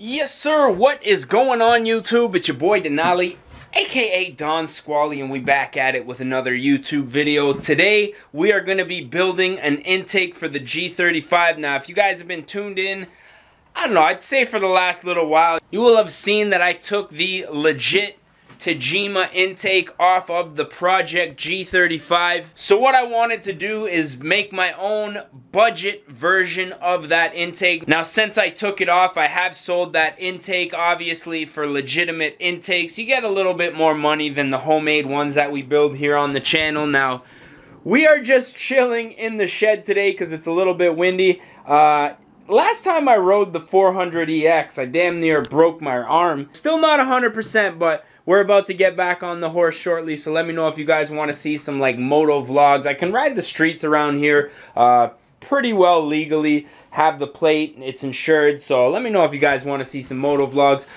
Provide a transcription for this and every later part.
Yes, sir. What is going on, YouTube? It's your boy Denali, aka Don Squally, and we back at it with another YouTube video. Today, we are going to be building an intake for the G35. Now, if you guys have been tuned in, I don't know, I'd say for the last little while, you will have seen that I took the legit Tajima intake off of the Project G35. So what I wanted to do is make my own budget version of that intake. Now, since I took it off, I have sold that intake. Obviously, for legitimate intakes, you get a little bit more money than the homemade ones that we build here on the channel. Now, we are just chilling in the shed today because it's a little bit windy. Last time I rode the 400EX, I damn near broke my arm. Still not 100%, but we're about to get back on the horse shortly, so let me know if you guys want to see some like moto vlogs. I can ride the streets around here pretty well legally, have the plate, it's insured, so let me know if you guys want to see some moto vlogs.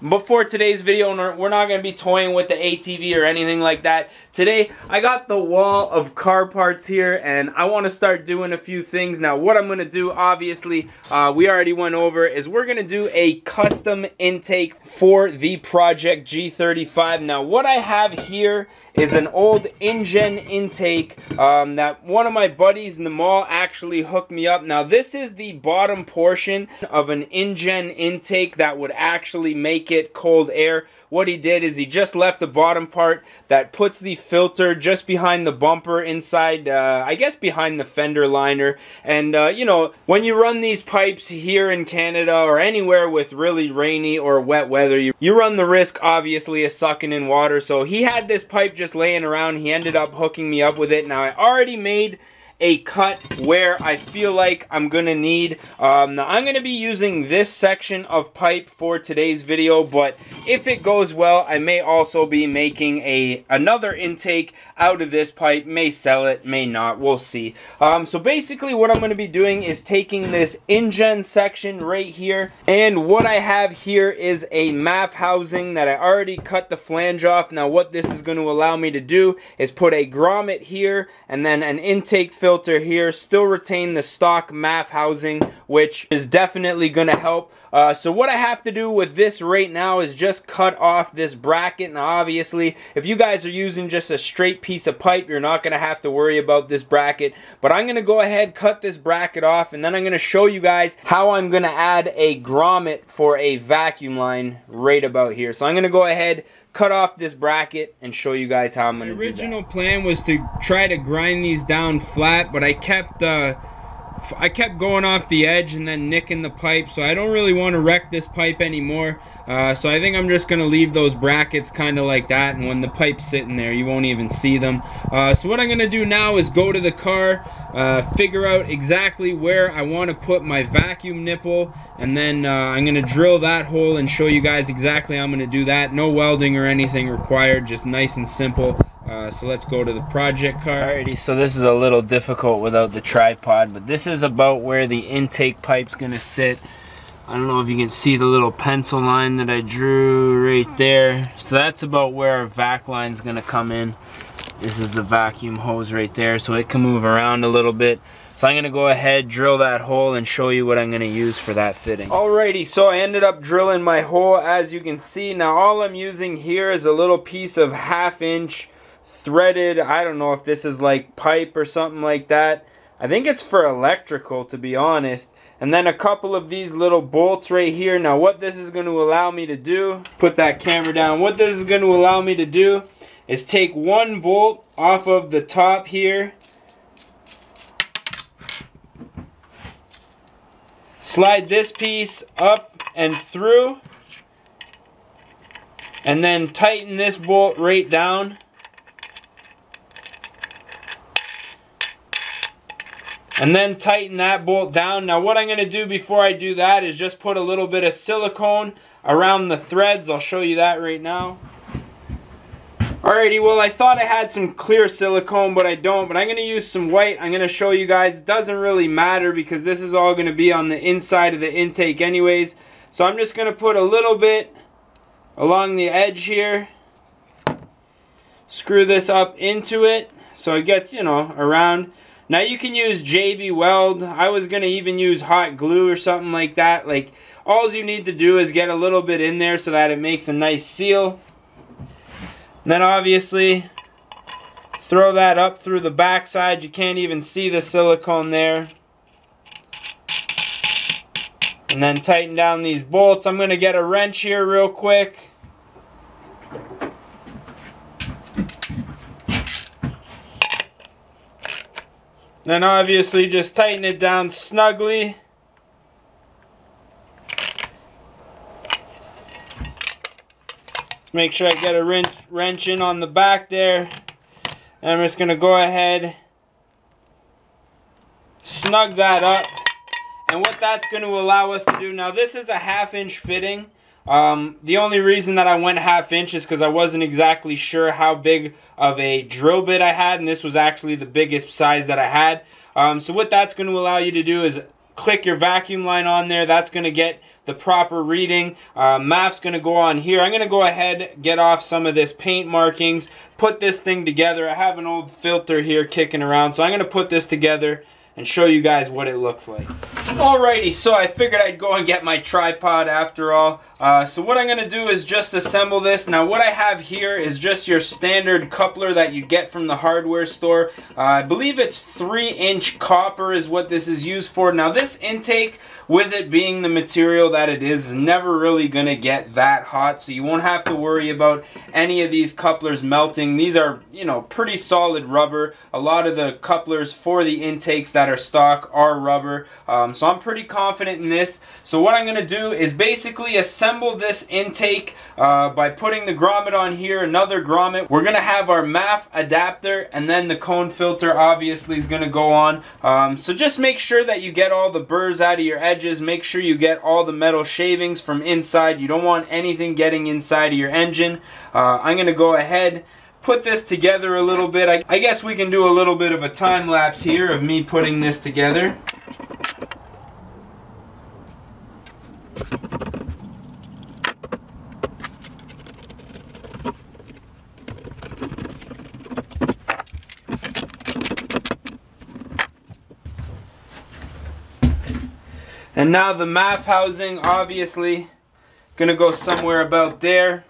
Before today's video, we're not going to be toying with the ATV or anything like that. Today, I got the wall of car parts here, and I want to start doing a few things. Now, what I'm going to do, obviously, we already went over, is we're going to do a custom intake for the Project G35. Now, what I have here is an old Injen intake that one of my buddies in the mall actually hooked me up. Now, this is the bottom portion of an Injen intake that would actually make it cold air. What he did is he just left the bottom part that puts the filter just behind the bumper inside, I guess behind the fender liner. And, you know, when you run these pipes here in Canada or anywhere with really rainy or wet weather, you run the risk, obviously, of sucking in water. So he had this pipe just laying around. He ended up hooking me up with it. Now, I already made a cut where I feel like I'm gonna need. Now I'm gonna be using this section of pipe for today's video, but if it goes well, I may also be making another intake out of this pipe. May sell it, may not, we'll see. So basically what I'm gonna be doing is taking this Injen section right here, and what I have here is a MAF housing that I already cut the flange off. Now what this is gonna allow me to do is put a grommet here and then an intake filter here, still retain the stock MAF housing, which is definitely going to help. So what I have to do with this right now is just cut off this bracket. Now obviously, if you guys are using just a straight piece of pipe, you're not going to have to worry about this bracket. But I'm going to go ahead, cut this bracket off, and then I'm going to show you guys how I'm going to add a grommet for a vacuum line right about here. So I'm going to go ahead, cut off this bracket, and show you guys how I'm going to do that. My original plan was to try to grind these down flat, but I kept going off the edge and then nicking the pipe, so I don't really want to wreck this pipe anymore. So I think I'm just going to leave those brackets kind of like that, and when the pipe's sitting there, you won't even see them. So what I'm going to do now is go to the car, figure out exactly where I want to put my vacuum nipple, and then I'm going to drill that hole and show you guys exactly how I'm going to do that. No welding or anything required, just nice and simple. So let's go to the project car. Alrighty, so this is a little difficult without the tripod, but this is about where the intake pipe's going to sit. I don't know if you can see the little pencil line that I drew right there. So that's about where our vac line's going to come in. This is the vacuum hose right there, so it can move around a little bit. So I'm going to go ahead, drill that hole, and show you what I'm going to use for that fitting. Alrighty, so I ended up drilling my hole, as you can see. Now all I'm using here is a little piece of 1/2 inch threaded, I don't know if this is like pipe or something like that. I think it's for electrical, to be honest. And then a couple of these little bolts right here. Now what this is going to allow me to do, put that camera down, what this is going to allow me to do is take one bolt off of the top here, slide this piece up and through, and then tighten this bolt right down. And then tighten that bolt down. Now what I'm going to do before I do that is just put a little bit of silicone around the threads. I'll show you that right now. Alrighty, well I thought I had some clear silicone, but I don't. But I'm going to use some white. I'm going to show you guys. It doesn't really matter because this is all going to be on the inside of the intake anyways. So I'm just going to put a little bit along the edge here. Screw this up into it so it gets, you know, around. Now you can use JB Weld. I was going to even use hot glue or something like that. Like, all you need to do is get a little bit in there so that it makes a nice seal. And then obviously throw that up through the back side. You can't even see the silicone there. And then tighten down these bolts. I'm going to get a wrench here real quick. Then obviously just tighten it down snugly. Make sure I get a wrench in on the back there. And I'm just going to go ahead, snug that up. And what that's going to allow us to do, now this is a 1/2 inch fitting. The only reason that I went 1/2 inch is because I wasn't exactly sure how big of a drill bit I had, and this was actually the biggest size that I had. So what that's going to allow you to do is click your vacuum line on there. That's going to get the proper reading. MAF's going to go on here. I'm going to go ahead, get off some of this paint markings, put this thing together. I have an old filter here kicking around, so I'm going to put this together and show you guys what it looks like. Alrighty, so I figured I'd go and get my tripod after all. So what I'm going to do is just assemble this. Now what I have here is just your standard coupler that you get from the hardware store. I believe it's 3-inch copper is what this is used for. Now this intake, with it being the material that it is never really going to get that hot, so you won't have to worry about any of these couplers melting. These are, you know, pretty solid rubber. A lot of the couplers for the intakes that are stock are rubber, so I'm pretty confident in this. So what I'm going to do is basically assemble this intake by putting the grommet on here, another grommet. We're going to have our MAF adapter, and then the cone filter obviously is going to go on. So just make sure that you get all the burrs out of your edges. Make sure you get all the metal shavings from inside. You don't want anything getting inside of your engine. I'm going to go ahead, put this together a little bit. I guess we can do a little bit of a time lapse here of me putting this together. And now the MAF housing, obviously, gonna go somewhere about there.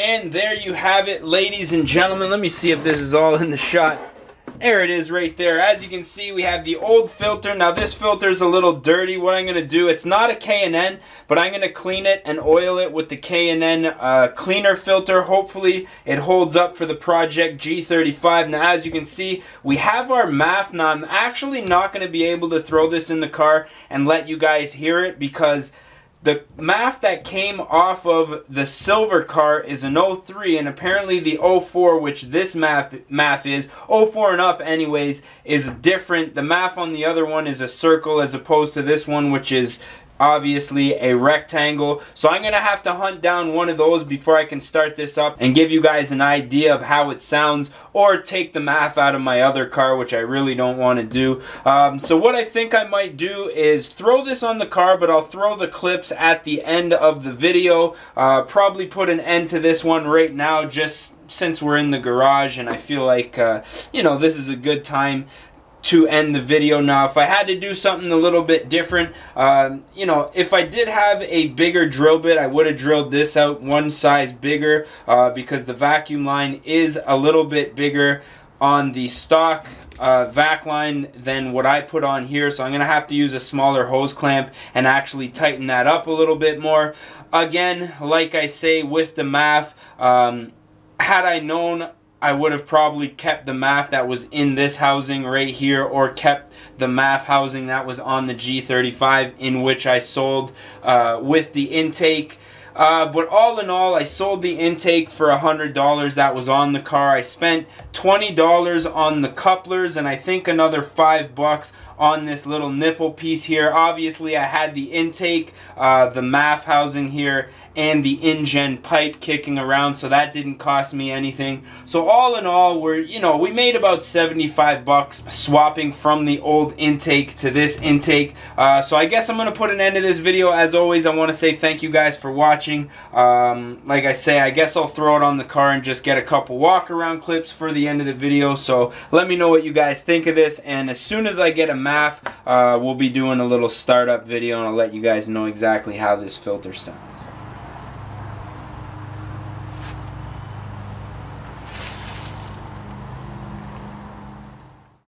And there you have it, ladies and gentlemen. Let me see if this is all in the shot. There it is right there. As you can see, we have the old filter. Now this filter is a little dirty. What I'm going to do, it's not a K&N, but I'm going to clean it and oil it with the K&N cleaner filter. Hopefully it holds up for the Project G35. Now as you can see, we have our MAF. Now I'm actually not going to be able to throw this in the car and let you guys hear it, because the MAF that came off of the silver car is an 03, and apparently the 04, which this MAF is, 04 and up anyways, is different. The MAF on the other one is a circle as opposed to this one, which is obviously a rectangle. So I'm gonna have to hunt down one of those before I can start this up and give you guys an idea of how it sounds, or take the MAF out of my other car, which I really don't want to do. So what I think I might do is throw this on the car, but I'll throw the clips at the end of the video. Probably put an end to this one right now, just since we're in the garage and I feel like you know, this is a good time to end the video. Now if I had to do something a little bit different, you know, if I did have a bigger drill bit, I would have drilled this out one size bigger, because the vacuum line is a little bit bigger on the stock vac line than what I put on here, so I'm gonna have to use a smaller hose clamp and actually tighten that up a little bit more. Again, like I say with the MAF, had I known I would have probably kept the MAF that was in this housing right here, or kept the MAF housing that was on the G35, in which I sold with the intake. But all in all, I sold the intake for $100 that was on the car. I spent $20 on the couplers, and I think another $5 on this little nipple piece here. Obviously, I had the intake, the MAF housing here, and the Injen pipe kicking around, so that didn't cost me anything. So all in all, we made about $75 swapping from the old intake to this intake. So I guess I'm gonna put an end to this video. As always, I want to say thank you guys for watching. Like I say, I guess I'll throw it on the car and just get a couple walk around clips for the end of the video. So let me know what you guys think of this, and as soon as I get a MAF, we'll be doing a little startup video, and I'll let you guys know exactly how this filter sounds.